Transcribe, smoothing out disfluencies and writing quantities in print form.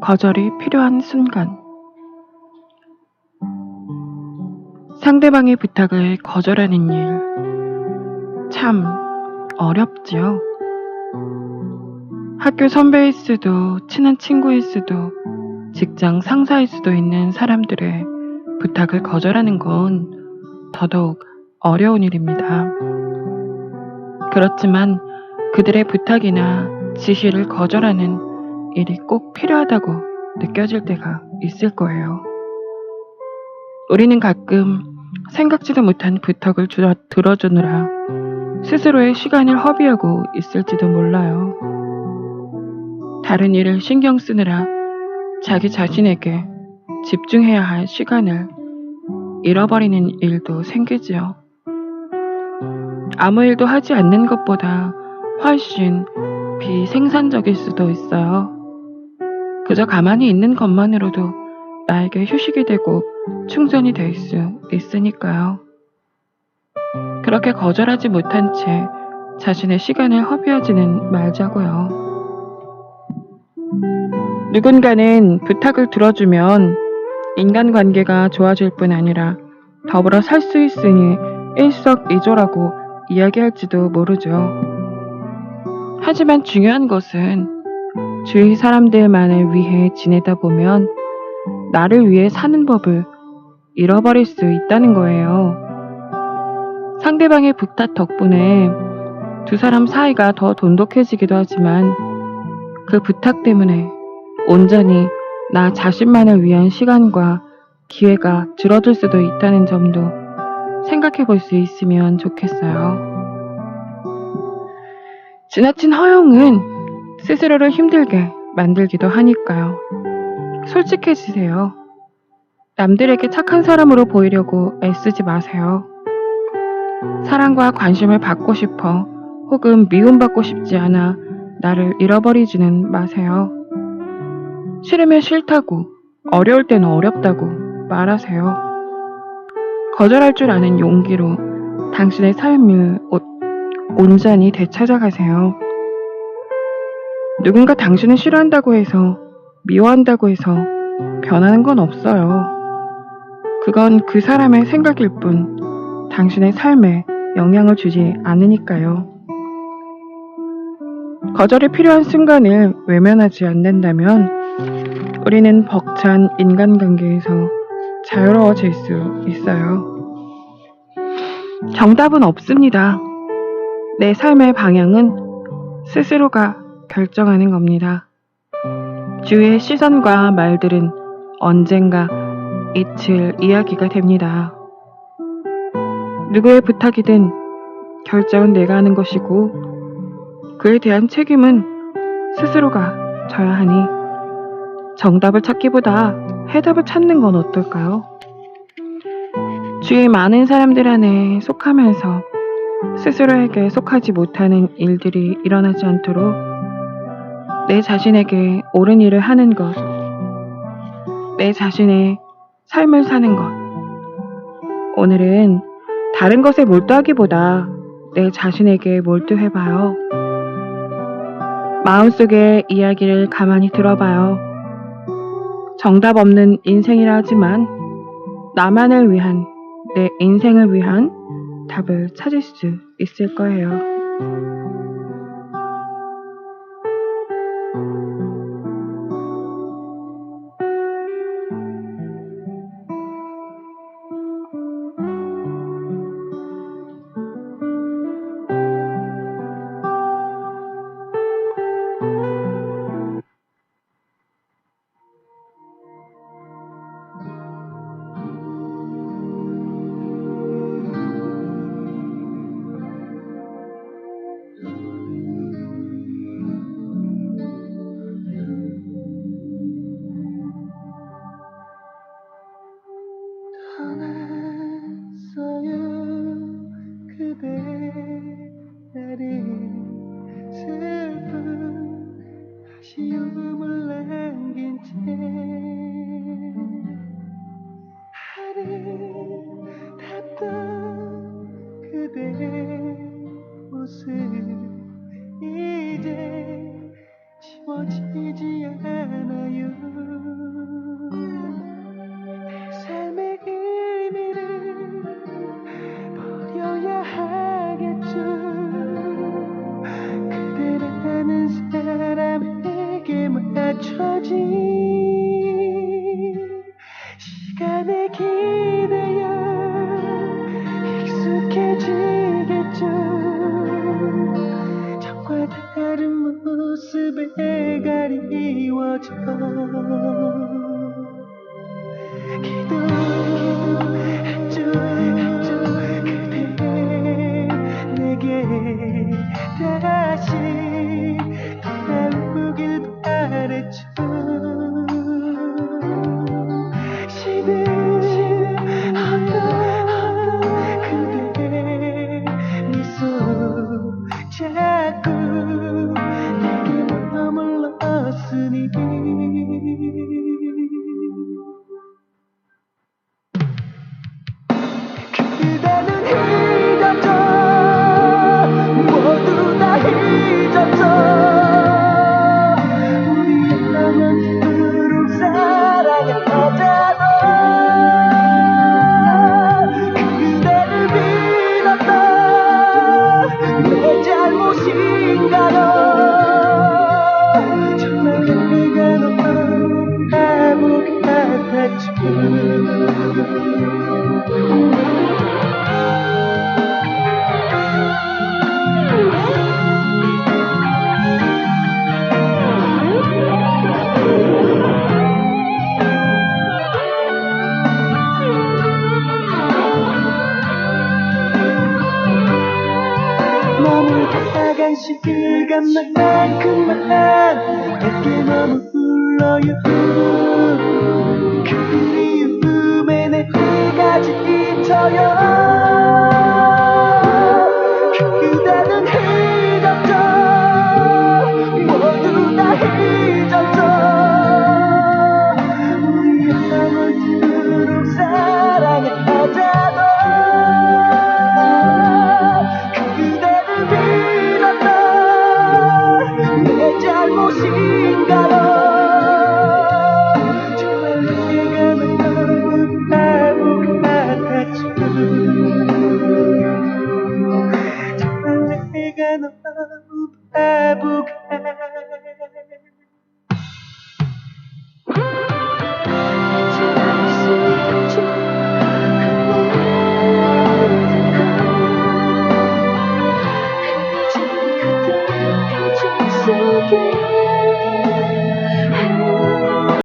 거절이 필요한 순간. 상대방의 부탁을 거절하는 일, 참 어렵지요. 학교 선배일 수도, 친한 친구일 수도, 직장 상사일 수도 있는 사람들의 부탁을 거절하는 건 더더욱 어려운 일입니다. 그렇지만 그들의 부탁이나 지시를 거절하는 일이 꼭 필요하다고 느껴질 때가 있을 거예요. 우리는 가끔 생각지도 못한 부탁을 들어주느라 스스로의 시간을 허비하고 있을지도 몰라요. 다른 일을 신경 쓰느라 자기 자신에게 집중해야 할 시간을 잃어버리는 일도 생기지요. 아무 일도 하지 않는 것보다 훨씬 비생산적일 수도 있어요. 그저 가만히 있는 것만으로도 나에게 휴식이 되고 충전이 될 수 있으니까요. 그렇게 거절하지 못한 채 자신의 시간을 허비하지는 말자고요. 누군가는 부탁을 들어주면 인간관계가 좋아질 뿐 아니라 더불어 살 수 있으니 일석이조라고 이야기할지도 모르죠. 하지만 중요한 것은 주위 사람들만을 위해 지내다 보면 나를 위해 사는 법을 잃어버릴 수 있다는 거예요. 상대방의 부탁 덕분에 두 사람 사이가 더 돈독해지기도 하지만 그 부탁 때문에 온전히 나 자신만을 위한 시간과 기회가 줄어들 수도 있다는 점도 생각해 볼 수 있으면 좋겠어요. 지나친 허용은 스스로를 힘들게 만들기도 하니까요. 솔직해지세요. 남들에게 착한 사람으로 보이려고 애쓰지 마세요. 사랑과 관심을 받고 싶어 혹은 미움받고 싶지 않아 나를 잃어버리지는 마세요. 싫으면 싫다고, 어려울 때는 어렵다고 말하세요. 거절할 줄 아는 용기로 당신의 삶을 온전히 되찾아가세요. 누군가 당신을 싫어한다고 해서, 미워한다고 해서 변하는 건 없어요. 그건 그 사람의 생각일 뿐 당신의 삶에 영향을 주지 않으니까요. 거절이 필요한 순간을 외면하지 않는다면 우리는 벅찬 인간관계에서 자유로워질 수 있어요. 정답은 없습니다. 내 삶의 방향은 스스로가 결정하는 겁니다. 주위의 시선과 말들은 언젠가 잊힐 이야기가 됩니다. 누구의 부탁이든 결정은 내가 하는 것이고 그에 대한 책임은 스스로가 져야 하니 정답을 찾기보다 해답을 찾는 건 어떨까요? 주위 많은 사람들 안에 속하면서 스스로에게 속하지 못하는 일들이 일어나지 않도록 내 자신에게 옳은 일을 하는 것, 내 자신의 삶을 사는 것. 오늘은 다른 것에 몰두하기보다 내 자신에게 몰두해봐요. 마음속의 이야기를 가만히 들어봐요. 정답 없는 인생이라 하지만 나만을 위한, 내 인생을 위한 답을 찾을 수 있을 거예요. 떠났어요 그대 내린 슬픈 아쉬움을 남긴 채 아름답던 그대 모습 이제 지워지지 않아요. 시간만큼만 내게 머물러요. 그리움에 내가 지쳐요. 그대는 잊었죠. 모두 다 잊었죠. 우리 영원토록 사랑하자고. 그대를 믿었던 내 잘못인가요? 정말 내가 너무 바보 같았죠. 정말 내가 너무 바보 같았죠. 그대 가진 속에